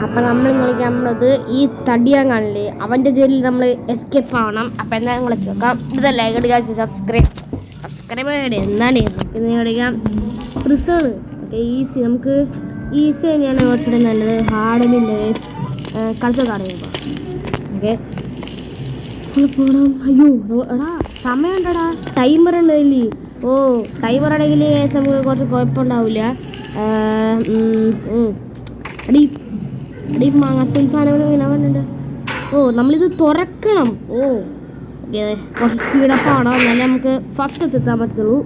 അപ്പം നമ്മൾ കളിക്കാനുള്ളത് ഈ തടിയാൻ കാണില്ലേ അവൻ്റെ ജയിലിൽ നമ്മൾ എസ്കേപ്പ് ആവണം. അപ്പം എന്തായാലും കളിച്ച് നോക്കാം. ഇതല്ല കളിക്കാൻ സബ്സ്ക്രൈബ് എന്താണ് പിന്നെ കളിക്കാം റിസേണ്. ഓക്കെ ഈസി, നമുക്ക് ഈസി തന്നെയാണ് കുറച്ചുകൂടെ നല്ലത്. ഹാർഡൊന്നുമില്ല കളിച്ചൊക്കെ അറിയാം. ഓക്കെ പോകണം. അയ്യോ എടാ സമയമുണ്ടടാ, ടൈമർ ഉണ്ടല്ലേ. ഓ ടൈമർ ആണെങ്കിൽ നമുക്ക് കുറച്ച് കുഴപ്പമുണ്ടാവില്ല. അടി അടി മാങ്ങാത്തൊലി സാധനങ്ങൾ വീണാൻ വന്നിട്ടുണ്ട്. ഓ നമ്മളിത് തുറക്കണം. ഓ ഓക്കെ കുറച്ച് സ്പീഡപ്പ് ആണോ എന്നാലേ നമുക്ക് ഫസ്റ്റ് എത്താൻ പറ്റുള്ളൂ.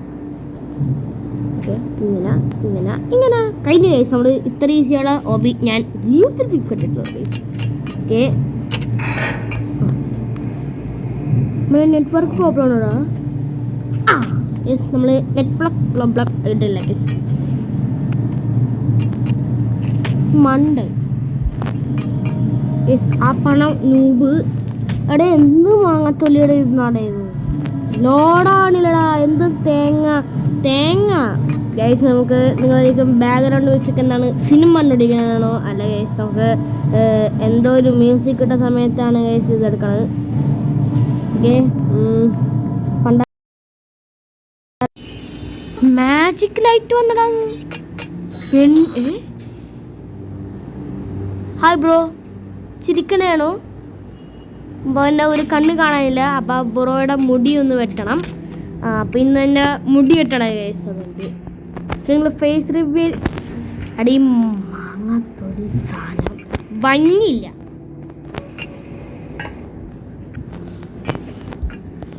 ഓക്കെ ഇങ്ങനെ ഇങ്ങനെ ഇങ്ങനെ കഴിഞ്ഞ കേസ് നമ്മൾ ഇത്ര ഈസിയുള്ള ഹോബി ഞാൻ ജീവിതത്തിൽ പിടിച്ചിട്ടുള്ള കേസ്. ഓക്കെ നെറ്റ്വർക്ക് പ്രോബ്ലം ഉണ്ടോ? ആ യെസ് നമ്മൾ നെറ്റ്വർക്ക് പ്രോബ്ലം ഇട്ടില്ല കേസ്. മണ്ടൻ യെസ് ആ പണം നൂബ് എടെ എന്ത് മാങ്ങത്തൊല്ലിയുടെ ഇരുന്നാടേ ലോഡാണില്ലടാ. എന്ത് തേങ്ങ തേങ്ങ ഗൈസ്. നമുക്ക് നിങ്ങളായിരിക്കും ബാക്ക്ഗ്രൗണ്ട് വെച്ചൊക്കെ എന്താണ് സിനിമ കണ്ടുപിടിക്കാനാണോ അല്ല ഗൈസ് നമുക്ക് എന്തോ ഒരു മ്യൂസിക് കിട്ടുന്ന സമയത്താണ് ഗൈസ് ഇതെടുക്കണത്. ഓക്കെ പണ്ട മാജിക് ലൈറ്റ് വന്നടാ. ഹായ് ബ്രോ, ചിരിക്കണേണോ? അപ്പോൾ എൻ്റെ ഒരു കണ്ണ് കാണാനില്ല. അപ്പോൾ ബ്രോയുടെ മുടി ഒന്ന് വെട്ടണം. അപ്പോൾ ഇന്ന് എൻ്റെ മുടി വെട്ടണം കേസ്. അതുകൊണ്ട് നിങ്ങൾ ഫേസ് റിവ്യൂ അടി മാങ്ങാത്തൊലി സാധനം ഭംഗിയില്ല.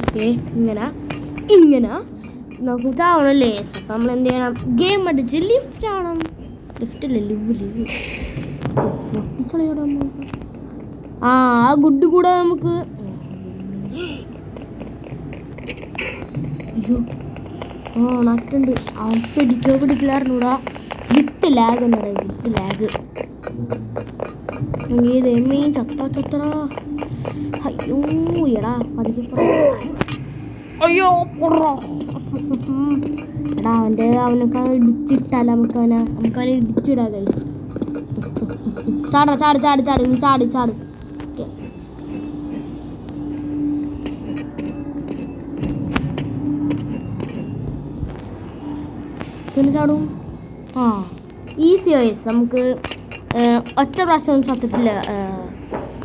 ഓക്കെ ഇങ്ങനെ ഇങ്ങനെ നമുക്ക് ആവണല്ലേ. അപ്പം നമ്മൾ എന്ത് ചെയ്യണം? ഗെയിം അടിച്ച് ലിഫ്റ്റ് ആവണം. ലിഫ്റ്റല്ലേ ലിവ് പൊട്ടിച്ചളയോടെ ആ ഗുഡ് കൂടെ നമുക്ക്. അയ്യോ ആ നട്ടുണ്ട്. അവൻ പിടിക്കില്ലായിരുന്നൂടാ. വിത്ത് ലാഗ് ഉണ്ടടാ, വിത്ത് ലാഗ്. മീൻ ചത്തടാ. അയ്യോ എടാ പതുക്കെ. അയ്യോ എടാ അവനൊക്കെ ഇടിച്ചിട്ടാല നമുക്കവനെ ഇടിച്ചിടാ കഴിയും. ചാടാ ചാട് ചാട് ചാട് ചാട് ചാട്. പിന്നെ ചാടും. ആ ഈസി വയസ്സ് നമുക്ക് ഒറ്റ പ്രാവശ്യം ചത്തിട്ടില്ല.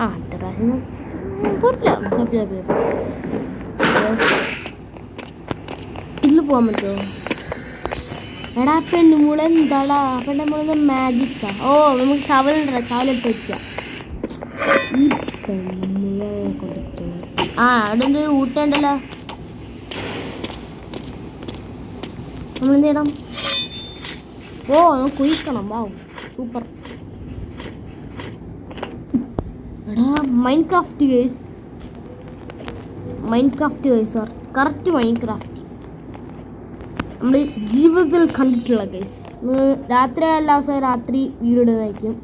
ആ ഒറ്റ പ്രാവശ്യം ഇതിൽ പോകാൻ പറ്റുമോ? എടാ പെണ്ണുമൂള എന്താടാ പെണ്ണുമൂള മാജിക്കാ. ഓ നമുക്ക് ശവലുണ്ടോ, ശവലിട്ട് വയ്ക്കാം. ഈ പെണ്ണുമൂളെ കൊടുത്തു. ആ അവിടെ എന്തൊരു ഊട്ടുണ്ടല്ലോ. നമ്മളെന്ത് ചെയ്യണം? ഓ നമുക്ക് കുയിക്കണം. വാ സൂപ്പർ. എടാ Minecraft guys, Minecraft guys correct Minecraft നമ്മൾ ജീവിതത്തിൽ കണ്ടിട്ടുള്ള ഗൈസ്. രാത്രി എല്ലാ ദിവസവും രാത്രി വീഡിയോ ഇടുന്നതായിരിക്കും.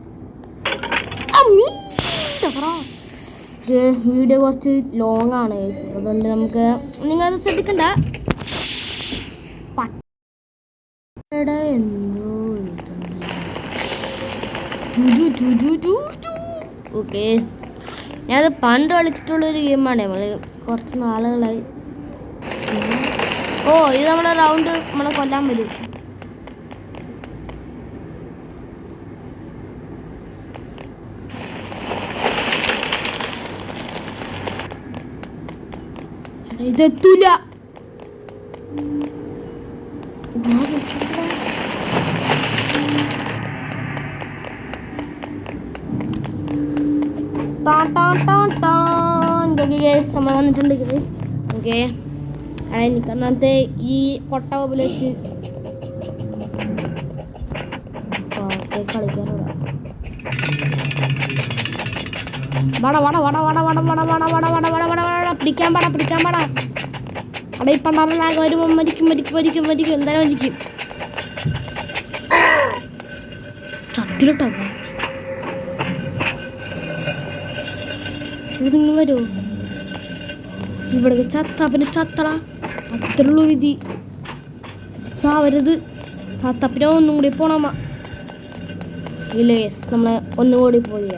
വീഡിയോ കുറച്ച് ലോങ് ആണ് ഗൈസ്, അതുകൊണ്ട് നമുക്ക് നിങ്ങളത് ശ്രദ്ധിക്കണ്ട. ഓക്കെ ഞാനത് പണ്ട് കളിച്ചിട്ടുള്ളൊരു ഗെയിമാണ്. നമ്മൾ കുറച്ച് നാളുകളായി. ഓ ഇത് നമ്മളെ റൗണ്ട് നമ്മളെ കൊല്ലാൻ വരും. ഇതെത്തൂല. നമ്മൾ വന്നിട്ടുണ്ട് ഗൈസ്. ഓക്കെ എനിക്കന്നത്തെ ഈ കൊട്ട വെച്ച് കളിക്കാനുള്ള പിടിക്കാൻ പാടാ. അവിടെ ഈ പണ്ടാറിനാകെ വരുമ്പോൾ മരിക്കും എന്തായാലും മരിക്കും. ചത്തിലിട്ടോ നിങ്ങൾ വരുമോ? ഇവിടെ ചത്താ പിന്നെ ചത്തടാ, അത്രയുള്ളൂ വിധി. ചാവരുത് ചത്തപ്പിനെ ഒന്നും കൂടി പോണമ്മ. ഇല്ലേ നമ്മൾ ഒന്നുകൂടി പോയി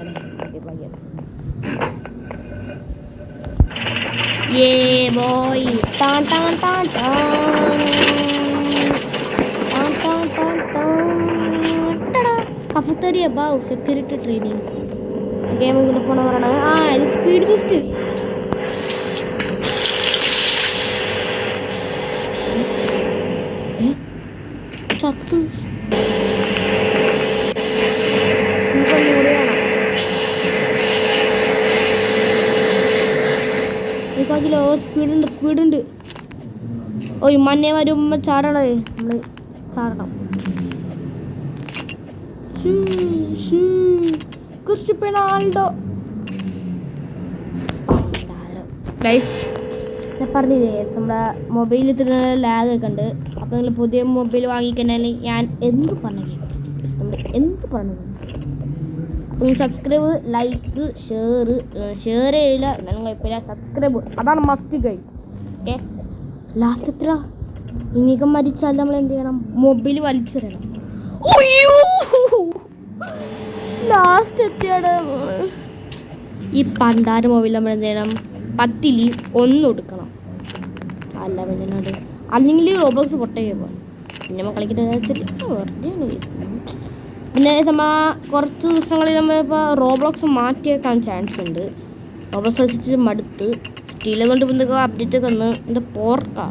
കഫത്തറിയ ബാവ് സെക്യൂരിറ്റി ട്രെയിനിങ് ഗെയിം കൂടെ പോണ പറയണത് ഇത് സ്പീഡ് ബൂസ്റ്റ് ചത്ത് എനിക്കതിലോ സ്പീഡുണ്ട് ഓയ് മന്നെ വരുമ്പോ ചാടണേ നമ്മള് ചാടണം ക്രിസ്ത്യാനോ ഞാൻ പറഞ്ഞില്ലേ നമ്മുടെ മൊബൈലിൽ ഇത്ര ലാഗൊക്കെ ഉണ്ട് അപ്പോൾ നിങ്ങൾ പുതിയ മൊബൈൽ വാങ്ങിക്കഴിഞ്ഞാൽ ഞാൻ എന്ത് പറഞ്ഞു നമ്മൾ എന്ത് പറഞ്ഞു അപ്പോൾ സബ്സ്ക്രൈബ് ലൈക്ക് ഷെയർ ചെയ്യില്ല എന്നാലും കുഴപ്പമില്ല സബ്സ്ക്രൈബ് അതാണ് മസ്റ്റ് ഗൈസ് ഓക്കെ ലാസ്റ്റ് എത്ര ഇനിയൊക്കെ മരിച്ചാൽ നമ്മൾ എന്ത് ചെയ്യണം മൊബൈൽ വലിച്ചെറിയണം ലാസ്റ്റ് എത്തിയാണ് ഈ പണ്ടാര മൊബൈൽ നമ്മൾ എന്ത് ചെയ്യണം 10ൽ 1 കൊടുക്കണം അല്ല പിന്നെ അല്ലെങ്കിൽ റോബ്ലോക്സ് പൊട്ടയോ പിന്നെ നമ്മൾ കളിക്കുന്നത് വെറുതെയാണ് പിന്നെ കുറച്ച് ദിവസങ്ങളിൽ നമ്മളിപ്പോൾ റോബ്ലോക്സ് മാറ്റിയേക്കാൻ ചാൻസ് ഉണ്ട് റോബ്ലോക്സ് കളിച്ചിട്ട് മടുത്ത് സ്റ്റീലെ കൊണ്ട് എന്തൊക്കെ അപ്ഡേറ്റ് ഒക്കെ വന്ന് എന്താ പോർക്കാ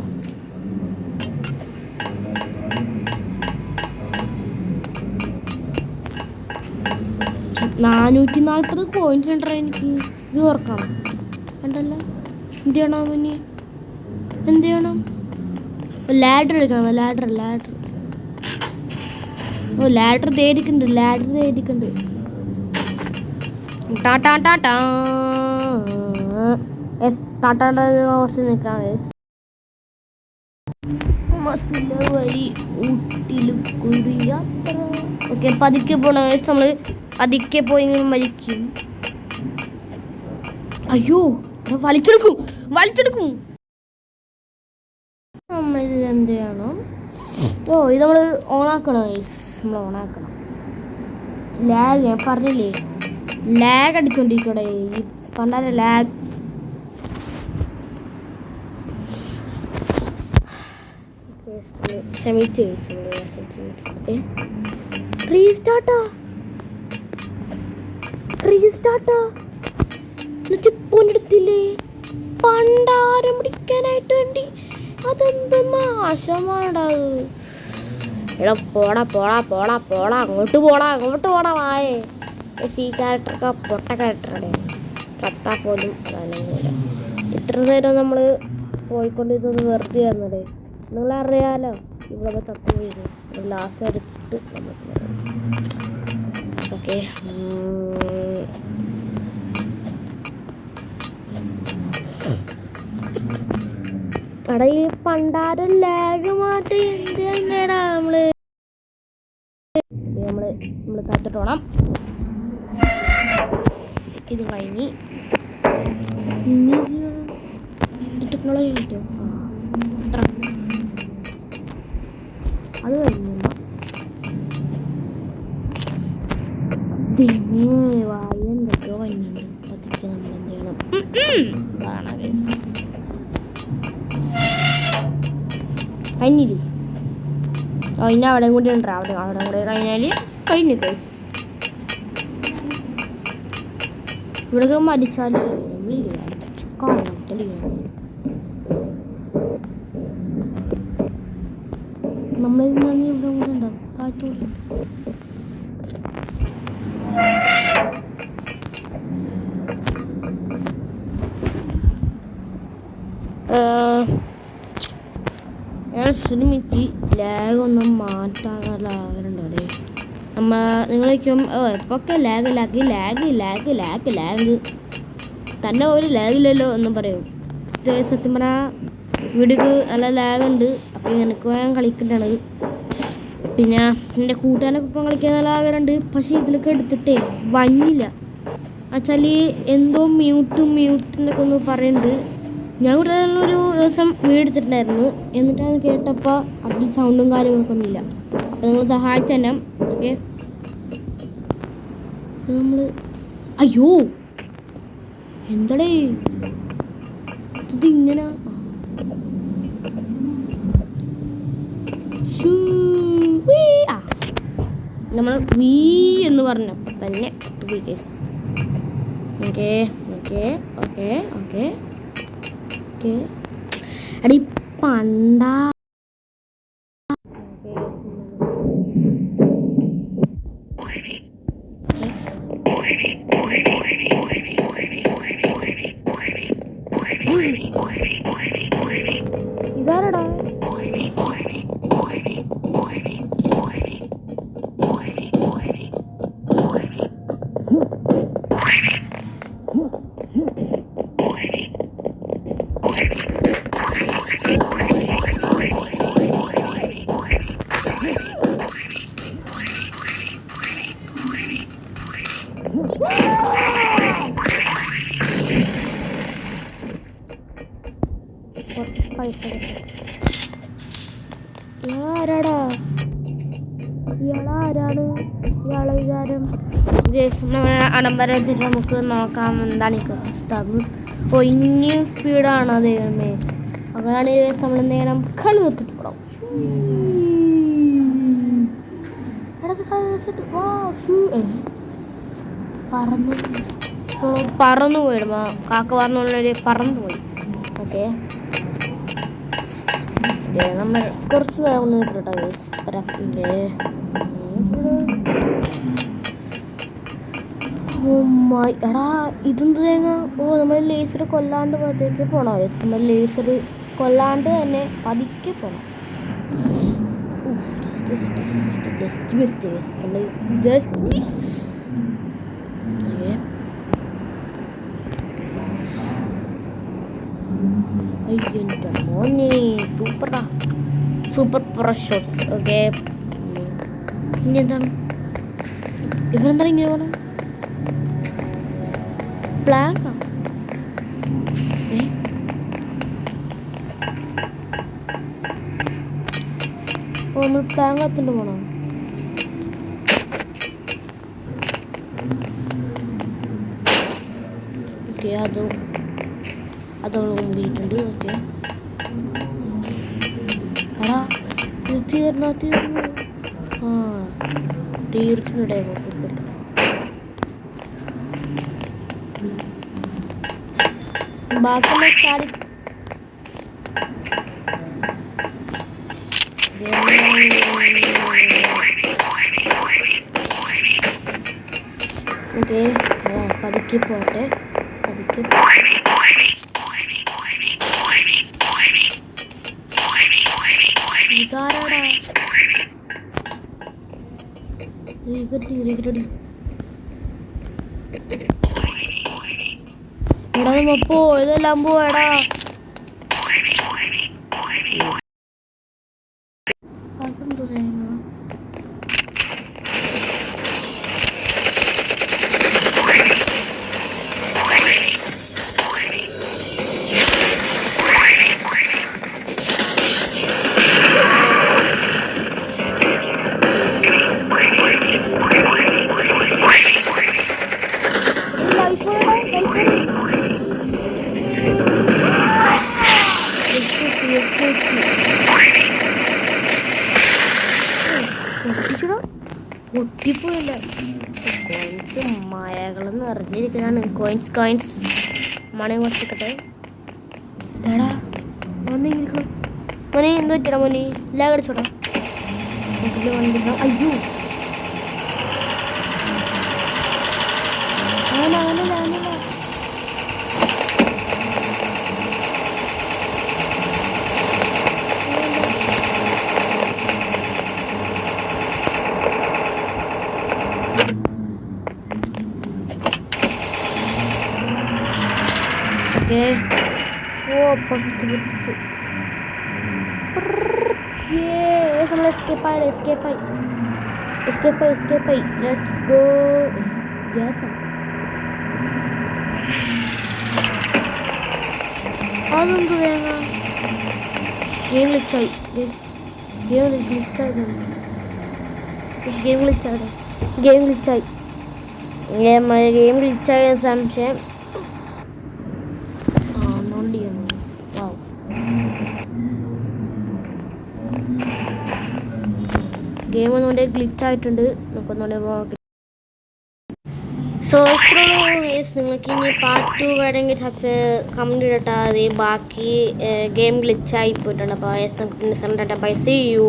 440 കോയിൻസ് ഉണ്ടോ എനിക്ക് ഇത് ഓർക്കണം കണ്ടല്ലോ എന്ത് ചെയ്യണം പിന്നെ എന്ത് ചെയ്യണം ലാഡർ എടുക്കണം ലാഡർ ലാഡർ തേടിക്കുന്നുണ്ട് കുറച്ച് നിൽക്കാം വഴി ഊട്ടിയിലൊരു യാത്ര ഓക്കെ പതുക്കെ പോണ നമ്മൾ പതുക്കെ പോയി മരിക്കും അയ്യോ വലിച്ചെടുക്കും നമ്മളിത് എന്ത് ചെയ്യണം ഇത് നമ്മൾ ഓണാക്കണം നമ്മൾ ഓണാക്കണം ലാഗ് ഞാൻ പറഞ്ഞില്ലേ ലാഗ് അടിച്ചോണ്ടിരിക്കണേ ഈ പണ്ടാര ലാഗ് ക്ഷമിച്ച് റീസ്റ്റാർട്ടാ ചെപ്പോണ്ടെടുത്തില്ലേ പണ്ടാരം പിടിക്കാനായിട്ട് വേണ്ടി അതെന്തെന്നാ ആശമാടാത് എടാ പോടാ അങ്ങോട്ട് പോടാ വായേ ഈ ക്യാരക്ടറൊക്കെ പൊട്ട ക്യാരക്ടറാണ് ചത്താ പോലും അതല്ലെങ്കിൽ ഇത്ര നേരം നമ്മൾ പോയിക്കൊണ്ടിരുന്നത് വെറുതെ ആയിരുന്നടേ നിങ്ങളറിയാലോ ഇവിടെ ചത്തു പോയത് ലാസ്റ്റ് അടിച്ചിട്ട് നമുക്ക് ഓക്കെ കടയിൽ പണ്ടാരം ലാഗ് മാറ്റി എന്ത് തന്നെയാടാ നമ്മള് കാത്തിട്ടോണം ഇത് കഴിഞ്ഞ് ടെക്നോളജി കിട്ടും അത്ര അത് കഴിഞ്ഞ വായ എന്തൊക്കെയോ വന്നുണ്ട് പതിക്കെ നമ്മൾ എന്ത് ചെയ്യണം കഴിഞ്ഞില്ലേ ഇനി അവിടെ കൂടി ഉണ്ട് അവിടെ കൂടെ കഴിഞ്ഞാൽ കഴിഞ്ഞു ഗൈസ് ഇവിടെ മരിച്ചാലും നമ്മളിൽ നിന്ന് ഇവിടെ കൂടെ ഉണ്ടാവും കാറ്റോട് ഞാൻ ശ്രമിച്ച് ലാഗൊന്നും മാറ്റാനുള്ള ആഗ്രഹമുണ്ടേ നിങ്ങളേക്കും ഇപ്പൊക്കെ ലാഗ് തന്നെ ഒരു ലാഗില്ലല്ലോ എന്നും പറയും സത്യം പറഞ്ഞാൽ വീഡിയോക്ക് നല്ല ലാഗുണ്ട് അപ്പം എനിക്ക് ഞാൻ കളിക്കേണ്ടതാണ് പിന്നെ എൻ്റെ കൂട്ടുകാരനൊക്കെ ഇപ്പം കളിക്കാൻ നല്ല ആഗ്രഹമുണ്ട് പക്ഷേ ഇതിലൊക്കെ എടുത്തിട്ടേ വന്നില്ല എന്നുവെച്ചാൽ എന്തോ മ്യൂട്ട് എന്നൊക്കെ ഒന്ന് പറയുന്നുണ്ട് ഞാൻ കൂടെ ഒരു ദിവസം മേടിച്ചിട്ടുണ്ടായിരുന്നു എന്നിട്ടത് കേട്ടപ്പോൾ അതിൽ സൗണ്ടും കാര്യങ്ങളൊക്കെ ഒന്നുമില്ല അപ്പോൾ നിങ്ങൾ സഹായിച്ചു തന്നെ ഓക്കെ നമ്മള് അയ്യോ എന്താടേ ഇത് ഇങ്ങനെ നമ്മൾ വീ എന്ന് പറഞ്ഞപ്പോൾ തന്നെ okay okay okay okay okay അടി പണ്ടാ ഇതാരടാ ഇയാളാരാടാ ഇയാളാരാണ് ഇയാളെ വിചാരം ആഡംബരത്തിൽ നമുക്ക് നോക്കാം എന്താണ് ഈ അവസ്ഥ അപ്പോൾ ഇനിയും സ്പീഡാണ് ദൈവമേ അങ്ങനെയാണ് നമ്മൾ എന്ത് ചെയ്യണം കളി നിർത്തിട്ട് പോടാം പറന്നു പോയിടുമ്പോ കാക്ക പറഞ്ഞുള്ളൊരു പറന്നു പോയി ഓക്കെ നമ്മൾ കുറച്ച് ഒന്ന് എടാ ഇതെന്ത് തേങ്ങ ഓ നമ്മൾ ലേസർ കൊല്ലാണ്ട് പതിക്കെ പോണോ നമ്മൾ ലേസർ കൊല്ലാണ്ട് തന്നെ പതിക്കെ പോണം ജസ്റ്റ് മിസ്റ്റേക്സ് നമ്മൾ ജസ്റ്റ് എൻ്റെ മോനെ സൂപ്പറാ സൂപ്പർ പ്രോ ഷോട്ട് ഓക്കെ ഇനി എന്താണ് ഇവരെന്താണ് ഇങ്ങനെ പോകണം പ്ലാങ്കാ ഓ നമ്മൾ പ്ലാങ് കത്തിട്ട് പോകണം ഓക്കെ അതോളം മുമ്പിട്ടുണ്ട് ഓക്കെ എടാ ഇത് തീർന്നു ആ തീർത്തിനുണ്ടേ ബാക്കിയുള്ള ചാടി ഓക്കെ പതുക്കെ പോട്ടെ പതുക്കെ ഇതാരാടാ എടാ നമ്മപ്പോ ഇതെല്ലാം പോടാ അതെന്തോ പൊട്ടിപ്പോയില്ല കോയിൻസ് മഴകളെന്ന് അറിഞ്ഞിരിക്കണാണ് കോയിൻസ് മണി കുറച്ചിക്കട്ടെ എടാ വന്നിരിക്കണം മോനെ എന്ത് പറ്റണം മോനെ ഇല്ലാ കടിച്ചോടാ അയ്യോ അങ്ങനല്ല ഓ പൊട്ടിച്ചു നമ്മൾ എസ്കേപ്പായി ലെറ്റ്സ് ഗോ യെസ് അതെന്ത് തേങ്ങ ഗെയിം ഗ്ലിച്ചായി ഗെയിം ഗ്ലിച്ചായ സംശയം. ഗെയിം ഒന്നുകൊണ്ട് ഗ്ലിച്ച് ആയിട്ടുണ്ട്. നമുക്കൊന്നുകൊണ്ട് സോ നിങ്ങൾക്ക് ഇനി പാർട്ട് 2 വേണമെങ്കിൽ കമൻറ്റ് ഇട്ടാൽ മതി. ബാക്കി ഗെയിം ഗ്ലിച്ചായി പോയിട്ടുണ്ട്. അപ്പോൾ ബൈ, സീ യു.